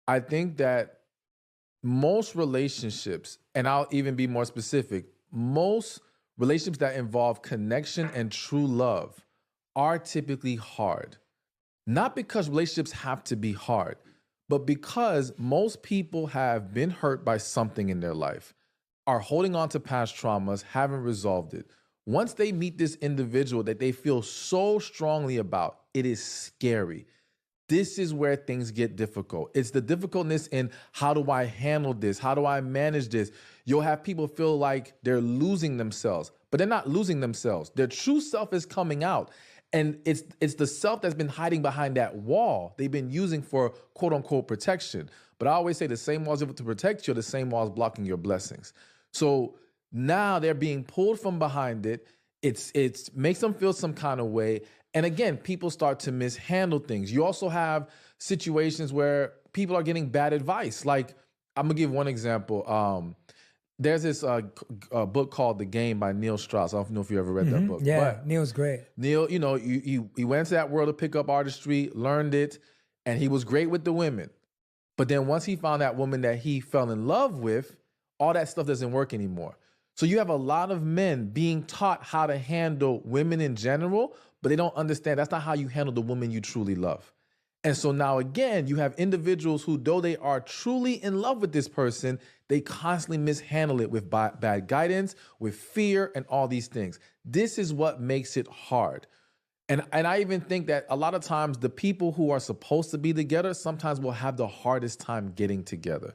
I think that most relationships, and I'll even be more specific, most relationships that involve connection and true love are typically hard. Not because relationships have to be hard, but because most people have been hurt by something in their life, are holding on to past traumas, haven't resolved it. Once they meet this individual that they feel so strongly about, it is scary. This is where things get difficult. It's the difficultness in how do I handle this? How do I manage this? You'll have people feel like they're losing themselves, but they're not losing themselves. Their true self is coming out. And it's the self that's been hiding behind that wall they've been using for quote unquote protection. But I always say the same walls able to protect you are the same walls blocking your blessings. So now they're being pulled from behind it. It's makes them feel some kind of way. And again, people start to mishandle things. You also have situations where people are getting bad advice. Like, I'm gonna give one example. There's this book called The Game by Neil Strauss. I don't know if you ever read that book. Yeah, but Neil's great. Neil, you know, he went into that world to pick up artistry, learned it, and he was great with the women. But then once he found that woman that he fell in love with, all that stuff doesn't work anymore. So you have a lot of men being taught how to handle women in general, but they don't understand that's not how you handle the woman you truly love. And so now again, you have individuals who, though they are truly in love with this person, they constantly mishandle it with bad guidance, with fear, and all these things. This is what makes it hard. And I even think that a lot of times the people who are supposed to be together sometimes will have the hardest time getting together.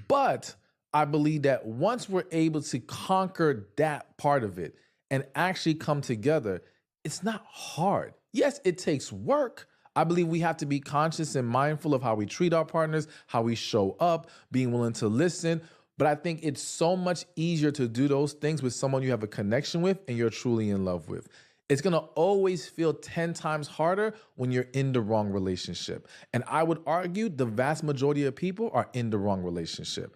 But I believe that once we're able to conquer that part of it and actually come together, it's not hard. Yes, it takes work. I believe we have to be conscious and mindful of how we treat our partners, how we show up, being willing to listen. But I think it's so much easier to do those things with someone you have a connection with and you're truly in love with. It's gonna always feel 10 times harder when you're in the wrong relationship. And I would argue the vast majority of people are in the wrong relationship.